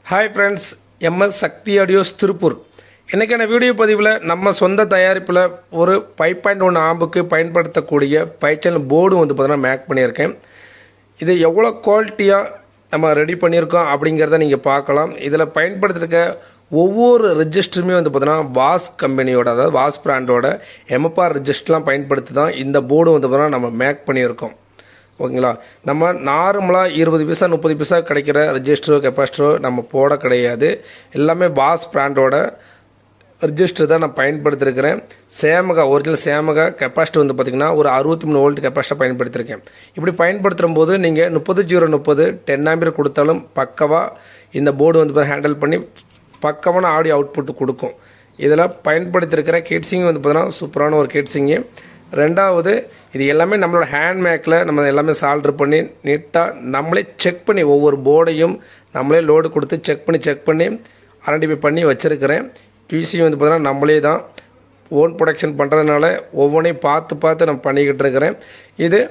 Hi friends, MS சக்தி audios Tiruppur. இன்றைக்கான video பதிவில் நம்ம சொந்த தயாரிப்பில் ஒரு 5.1 ஆம்புக்கு பயன்படுத்தக்கூடிய 5 சேனல் போர்டு பார்த்தீங்கன்னா மேக் பண்ணியிருக்கேன். இது எவ்வளோ குவாலிட்டியாக நம்ம ரெடி பண்ணியிருக்கோம் அப்படிங்கிறத நீங்கள் பார்க்கலாம். இதில் பயன்படுத்திருக்க ஒவ்வொரு ரெஜிஸ்டருமே பார்த்தீங்கன்னா வாஸ் கம்பெனியோட, அதாவது வாஸ் பிராண்டோட எம்எப்ஆர் ரெஜிஸ்டர்லாம் பயன்படுத்தி தான் இந்த போர்டு பார்த்தீங்கன்னா நம்ம மேக் பண்ணியிருக்கோம். ஓகேங்களா. நம்ம நார்மலாக 20 பைசா 30 பைசா கிடைக்கிற ரெஜிஸ்டரோ கெப்பாசிட்டரோ நம்ம போட கிடையாது. எல்லாமே பாஸ் பிராண்டோட ரெஜிஸ்டர் தான் நான் பயன்படுத்தியிருக்கிறேன். சேமகா ஒரிஜினல் சேமகா கெப்பாசிட்டி பார்த்திங்கன்னா ஒரு 63 வோல்ட் கெப்பாசிட்டி பயன்படுத்தியிருக்கேன். இப்படி பயன்படுத்தும் போது நீங்கள் 30/030 10 ஆம்பியர் கொடுத்தாலும் பக்கவாக இந்த போர்டு ஹேண்டில் பண்ணி பக்கமான ஆடியோ அவுட்புட் கொடுக்கும். இதில் பயன்படுத்தியிருக்கிற கேட்சிங் பார்த்தீங்கன்னா சூப்பரான ஒரு கேட்சிங்கு. ரெண்டாவது, இது எல்லாமே நம்மளோட ஹேண்ட் மேக்கில் நம்ம எல்லாமே சால்ட்ரு பண்ணி நீட்டாக நம்மளே செக் பண்ணி ஒவ்வொரு போர்டையும் நம்மளே லோடு கொடுத்து செக் பண்ணி ஆர்என்டிபி பண்ணி வச்சுருக்கிறேன். QC பார்த்தீங்கன்னா நம்மளே தான் ஓன் ப்ரொடக்ஷன் பண்ணுறதுனால ஒவ்வொன்றையும் பார்த்து நான் பண்ணிக்கிட்டு இருக்கிறேன். இது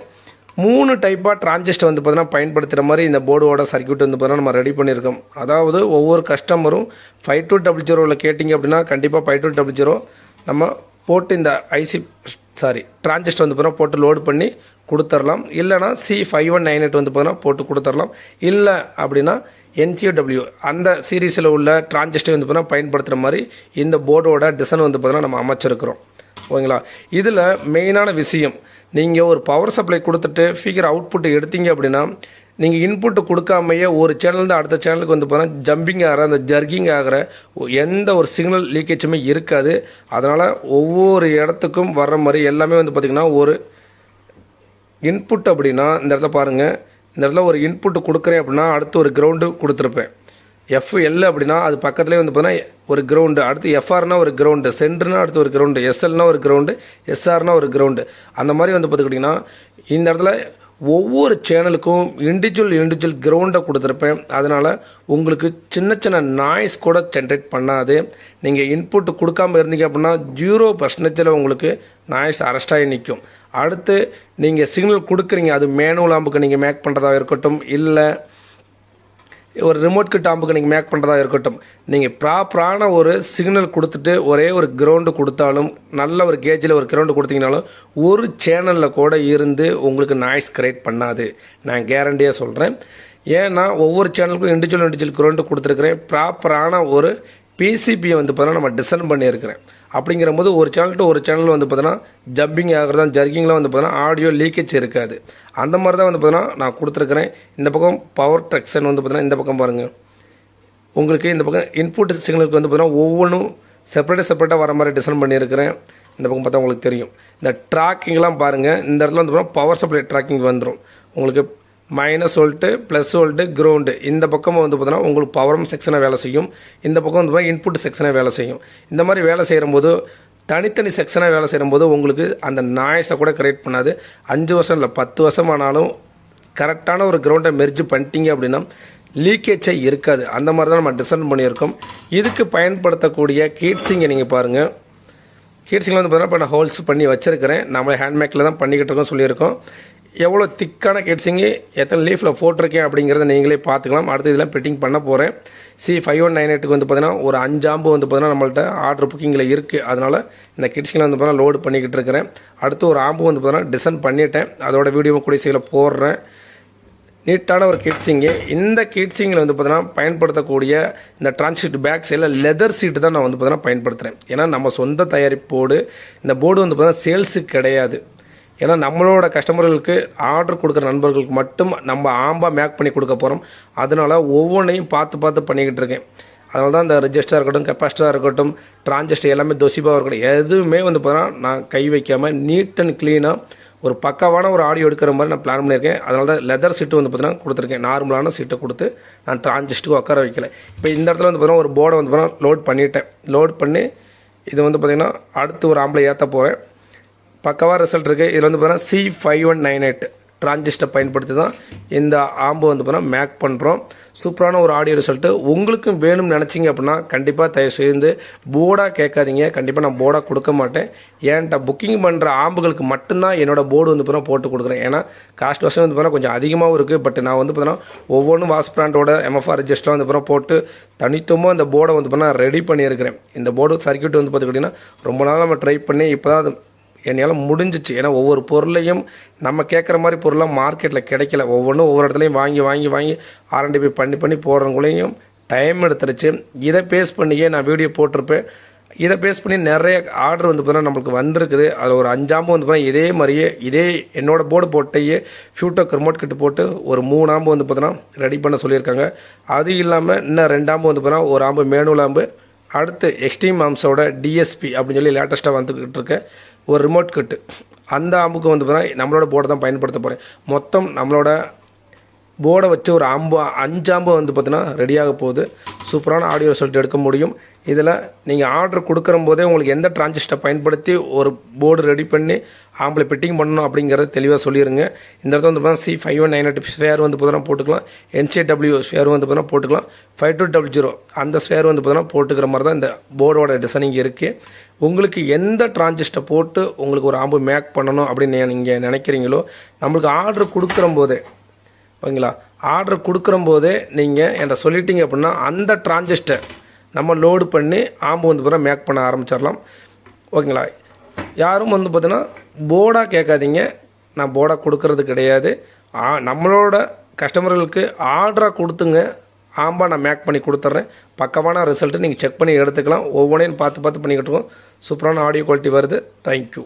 3 டைப்பாக டிரான்சிஸ்டர் பார்த்தீங்கன்னா பயன்படுத்துகிற மாதிரி இந்த போர்டோட சர்க்யூட் பார்த்தீங்கன்னா நம்ம ரெடி பண்ணியிருக்கோம். அதாவது ஒவ்வொரு கஸ்டமரும் 5200 கேட்டிங்க அப்படின்னா கண்டிப்பாக 5200 நம்ம போட்டு இந்த டிரான்சிஸ்டர் பார்த்தீங்கன்னா போட்டு லோடு பண்ணி கொடுத்துடலாம். இல்லைனா C5198 பார்த்தீங்கன்னா போட்டு கொடுத்துடலாம். இல்லை அப்படின்னா NCW அந்த சீரீஸில் உள்ள டிரான்சிஸ்டர் பார்த்தீங்கன்னா பயன்படுத்துகிற மாதிரி இந்த போர்டோட டிசைன் பார்த்தீங்கன்னா நம்ம அமைச்சிருக்கிறோம். ஓகேங்களா. இதில் மெயினான விஷயம், நீங்கள் ஒரு பவர் சப்ளை கொடுத்துட்டு ஃபிகர் அவுட்புட் எடுத்தீங்க அப்படின்னா நீங்கள் இன்புட்டு கொடுக்காமையே ஒரு சேனல்ந்து அடுத்த சேனலுக்கு பார்த்தீங்கன்னா ஜம்பிங் ஆகிற அந்த ஜர்கிங் ஆகிற எந்த ஒரு சிக்னல் லீக்கேஜுமே இருக்காது. அதனால் ஒவ்வொரு இடத்துக்கும் வர்ற மாதிரி எல்லாமே பார்த்திங்கன்னா ஒரு இன்புட் அப்படின்னா இந்த இடத்துல பாருங்கள், இந்த இடத்துல ஒரு இன்புட்டு கொடுக்குறேன் அப்படின்னா அடுத்து ஒரு கிரவுண்டு கொடுத்துருப்பேன். FL அப்படின்னா அது பக்கத்துலேயே பார்த்தீங்கன்னா ஒரு கிரவுண்டு, அடுத்து FRனா ஒரு கிரவுண்டு, சென்டர்னா அடுத்து ஒரு கிரவுண்டு, SLனா ஒரு கிரவுண்டு, SRனா ஒரு கிரவுண்டு. அந்த மாதிரி பார்த்துக்கிட்டிங்கன்னா இந்த இடத்துல ஒவ்வொரு சேனலுக்கும் இண்டிவிஜுவல் கிரவுண்டை கொடுத்துருப்பேன். அதனால் உங்களுக்கு சின்ன நாய்ஸ் கூட ஜென்ரேட் பண்ணாது. நீங்கள் இன்புட் கொடுக்காமல் இருந்தீங்க அப்படின்னா 0% உங்களுக்கு நாய்ஸ் அரெஸ்டாகி நிற்கும். அடுத்து நீங்கள் சிக்னல் கொடுக்குறீங்க, அது மேனுவல் ஆம்புக்கு நீங்கள் மேக் பண்ணுறதா இருக்கட்டும், இல்லை ஒரு ரிமோட் கிட் ஆம்புக்கு நீங்கள் மேக் பண்ணுறதா இருக்கட்டும், நீங்கள் ப்ராப்பரான ஒரு சிக்னல் கொடுத்துட்டு ஒரே ஒரு கிரவுண்டு கொடுத்தாலும், நல்ல ஒரு கேஜில் ஒரு கிரவுண்டு கொடுத்தீங்கனாலும் ஒரு சேனலில் கூட இருந்து உங்களுக்கு நாய்ஸ் கிரியேட் பண்ணாது. நான் கேரண்டியாக சொல்கிறேன். ஏன்னா ஒவ்வொரு சேனலுக்கும் இண்டிவிஜுவல் கிரவுண்டு கொடுத்துருக்குறேன். ப்ராப்பரான ஒரு PCBயை பார்த்தீங்கன்னா நம்ம டிசைன் பண்ணியிருக்கிறேன். அப்படிங்கிறபோது ஒரு சேனல் டு ஒரு சேனல் பார்த்தீங்கன்னா ஜம்பிங் ஆகிறதா ஜர்கிங்லாம் பார்த்தீங்கன்னா ஆடியோ லீக்கேஜ் இருக்காது. அந்த மாதிரி தான் பார்த்தீங்கன்னா நான் கொடுத்துருக்குறேன். இந்த பக்கம் பவர் ட்ரெக்ஷன் பார்த்தீங்கன்னா இந்த பக்கம் பாருங்கள், உங்களுக்கு இந்த பக்கம் இன்புட் சிக்னலுக்கு பார்த்தீங்கன்னா ஒவ்வொன்றும் செப்பரேட்டாக வர மாதிரி டிசைன் பண்ணியிருக்கிறேன். இந்த பக்கம் பார்த்தா உங்களுக்கு தெரியும். இந்த ட்ராக்கிங்லாம் பாருங்கள், இந்த இடத்துல பார்த்தீங்கன்னா பவர் சப்ளை ட்ராக்கிங் வந்துடும். உங்களுக்கு -V +V கிரவுண்டு இந்த பக்கம் பார்த்தீங்கன்னா உங்களுக்கு பவரும் செக்ஷனாக வேலை செய்யும். இந்த பக்கம் பார்த்தீங்கன்னா இன்புட் செக்ஷனாக வேலை செய்யும். இந்த மாதிரி வேலை செய்யும்போது தனித்தனி செக்ஷனாக வேலை செய்யும்போது உங்களுக்கு அந்த நாய்ஸை கூட கிரியேட் பண்ணாது. 5 வருஷம் இல்லை 10 வருஷம் ஆனாலும் கரெக்டான ஒரு கிரவுண்டை மெர்ஜ் பண்ணிட்டீங்க அப்படின்னா லீக்கேஜே இருக்காது. அந்த மாதிரி தான் நம்ம டிசைன் பண்ணியிருக்கோம். இதுக்கு பயன்படுத்தக்கூடிய கீட்ஸிங்கை நீங்கள் பாருங்கள். கீட்ஸிங்கில் பார்த்தீங்கன்னா இப்போ நான் ஹோல்ஸ் பண்ணி வச்சுருக்கிறேன். நம்ம ஹேண்ட்மேக்கில் தான் பண்ணிக்கிட்டு இருக்கோம் சொல்லியிருக்கோம். எவ்வளோ திக்கான கேட்சிங்கு எத்தனை லீஃபில் போட்டிருக்கேன் அப்படிங்கிறத நீங்களே பார்த்துக்கலாம். அடுத்து இதெல்லாம் ஃபிட்டிங் பண்ண போகிறேன். C5198க்கு பார்த்தீங்கன்னா ஒரு 5 ஆம்பு பார்த்தீங்கன்னா நம்மள்ட்ட ஆர்டர் புக்கிங்கில் இருக்குது. அதனால் இந்த கிட்ஸிங்கில் பார்த்தீங்கன்னா லோடு பண்ணிக்கிட்டு இருக்கிறேன். அடுத்து ஒரு ஆம்பு பார்த்தீங்கன்னா டிசைன் பண்ணிட்டேன். அதோட வீடியோவும் கூட சீக்கிரம் போடுறேன். நீட்டான ஒரு கிட்ஸிங்கு. இந்த கிட்ஸிங்கில் பார்த்தீங்கன்னா பயன்படுத்தக்கூடிய இந்த டிரான்சிஸ்டர் பேக் சைடில் லெதர் சீட்டு தான் நான் பார்த்தீங்கன்னா பயன்படுத்துகிறேன். ஏன்னா நம்ம சொந்த தயாரிப்போடு இந்த போர்டு பார்த்தீங்கன்னா சேல்ஸுக்கு கிடையாது. ஏன்னா நம்மளோட கஸ்டமர்களுக்கு ஆர்டர் கொடுக்குற நண்பர்களுக்கு மட்டும் நம்ம ஆம்பாக மேக் பண்ணி கொடுக்க போகிறோம். அதனால் ஒவ்வொன்றையும் பார்த்து பண்ணிக்கிட்டு இருக்கேன். அதனால தான் இந்த ரெஜிஸ்டராக இருக்கட்டும், கெப்பாசிட்டராக இருக்கட்டும், டிரான்சிஸ்டர் எல்லாமே தொசிபாக இருக்கட்டும், எதுவுமே பார்த்தீங்கன்னா நான் கை வைக்காமல் நீட் அண்ட் க்ளீனாக ஒரு பக்காவான ஒரு ஆடியோ எடுக்கிற மாதிரி நான் பிளான் பண்ணியிருக்கேன். அதனால தான் லெதர் சீட்டு பார்த்தீங்கன்னா கொடுத்துருக்கேன். நார்மலான சீட்டை கொடுத்து நான் டிரான்சிஸ்டருக்கு உட்கார வைக்கல. இப்போ இந்த இடத்துல பார்த்தீங்கன்னா ஒரு போர்டை பார்த்தீங்கன்னா லோட் பண்ணிட்டேன். லோட் பண்ணி இது பார்த்திங்கன்னா அடுத்து ஒரு ஆம்பில் ஏற்ற போகிறேன். பக்கவாக ரிசல்ட் இருக்குது. இதில் பார்த்தீங்கன்னா C5198 டிரான்சிஸ்டரை பயன்படுத்தி தான் இந்த ஆம்பு வந்து பார்த்தீங்கன்னா மேக் பண்ணுறோம். சூப்பரான ஒரு ஆடியோ ரிசல்ட்டு. உங்களுக்கும் வேணும்னு நினச்சிங்க அப்படின்னா கண்டிப்பாக தயவு செய்து போர்டாக கேட்காதீங்க. கண்டிப்பாக நான் போர்டாக கொடுக்க மாட்டேன். ஏன்ட்ட புக்கிங் பண்ணுற ஆம்புகளுக்கு மட்டும்தான் என்னோடய போர்டு வந்து பார்த்தீங்கன்னா போட்டு கொடுக்குறேன். ஏன்னா காஸ்ட் வருஷம் வந்து பார்த்தீங்கன்னா கொஞ்சம் அதிகமாகவும் இருக்குது. பட் நான் வந்து பார்த்தீங்கன்னா ஒவ்வொன்றும் வாஸ் பிராண்டோட MFR ரெஜிஸ்டர் வந்து பார்த்தீங்கன்னா போட்டு தனித்துவமாக இந்த போர்டை வந்து பார்த்தீங்கன்னா ரெடி பண்ணியிருக்கிறேன். இந்த போர்டு சர்க்யூட் வந்து பார்த்துக்கிட்டிங்கன்னா ரொம்ப நாள் நம்ம ட்ரை பண்ணி இப்போ தான் அது என்னால் முடிஞ்சிச்சு. ஏன்னா ஒவ்வொரு பொருளையும் நம்ம கேட்குற மாதிரி பொருளாக மார்க்கெட்டில் கிடைக்கல. ஒவ்வொன்றும் ஒவ்வொரு இடத்துலையும் வாங்கி R&D பண்ணி போடுறவங்களையும் டைம் எடுத்துருச்சு. இதை பேஸ் பண்ணியே நான் வீடியோ போட்டிருப்பேன். இதை பேஸ் பண்ணி நிறைய ஆர்டர் வந்து பார்த்தீங்கன்னா நம்மளுக்கு வந்திருக்குது. அதில் ஒரு 5 ஆம்பு வந்து பார்த்தீங்கன்னா இதே மாதிரியே என்னோடய போர்டு போட்டையே ஃபியூட்டோக் ரிமோட் கிட்ட போட்டு ஒரு 3 ஆம்பு வந்து பார்த்தீங்கன்னா ரெடி பண்ண சொல்லியிருக்காங்க. அது இல்லாமல் இன்னும் 2 ஆம்பு வந்து பார்த்தீங்கன்னா ஒரு ஆம்பு மேனுவல் ஆம்பு, அடுத்து எக்ஸ்ட்ரீம் ஆம்ஸோட DSP அப்படின்னு சொல்லி லேட்டஸ்ட்டாக வந்துக்கிட்டு இருக்க ஒரு ரிமோட் கிட்டு, அந்த ஆம்புக்கு வந்து பார்த்தீங்கன்னா நம்மளோட போர்டை தான் பயன்படுத்த போகிறேன். மொத்தம் நம்மளோட போர்டை வச்சு ஒரு 5 ஆம்பு வந்து பார்த்தீங்கன்னா ரெடியாக போகுது. சூப்பரான ஆடியோ ரிசல்ட் எடுக்க முடியும். இதில் நீங்கள் ஆர்டர் கொடுக்குற போதே உங்களுக்கு எந்த டிரான்சிஸ்டரை பயன்படுத்தி ஒரு போர்டு ரெடி பண்ணி ஆம்பில் ஃபிட்டிங் பண்ணணும் அப்படிங்கிறத தெளிவாக சொல்லிடுங்க. இந்த இடத்துல வந்து பார்த்தீங்கன்னா C5198 ஸ்பேர் வந்து பார்த்தீங்கன்னா போட்டுக்கலாம். NCW ஸ்பேர் வந்து பார்த்தீங்கன்னா போட்டுக்கலாம். 5200 அந்த ஸ்பேர் வந்து பார்த்தீங்கன்னா போட்டுக்கிற மாதிரி தான் இந்த போர்டோட டிசைனிங் இருக்குது. உங்களுக்கு எந்த டிரான்சிஸ்டர் போட்டு உங்களுக்கு ஒரு ஆம்பு மேக் பண்ணணும் அப்படின்னு நீங்கள் நினைக்கிறீங்களோ நம்மளுக்கு ஆர்டர் கொடுக்குற போதே ஓகேங்களா, ஆர்டர் கொடுக்குற போதே நீங்கள் என்கிட்ட சொல்லிட்டீங்க அப்படின்னா அந்த டிரான்சிஸ்டர் நம்ம லோடு பண்ணி ஆம்பு வந்து பார்த்தீங்கன்னா மேக் பண்ண ஆரம்பிச்சிடலாம். ஓகேங்களா, யாரும் வந்து பார்த்தீங்கன்னா போர்டாக கேட்காதீங்க. நான் போர்டாக கொடுக்கறது கிடையாது. நம்மளோட கஸ்டமர்களுக்கு ஆர்டராக கொடுத்துங்க, ஆம்பா நான் மேக் பண்ணி கொடுத்துட்றேன். பக்கமான ரிசல்ட்டு நீங்கள் செக் பண்ணி எடுத்துக்கலாம். ஒவ்வொன்றையும் பார்த்து பண்ணிக்கிட்டு இருக்கோம். சூப்பரான ஆடியோ குவாலிட்டி வருது. தேங்க்யூ.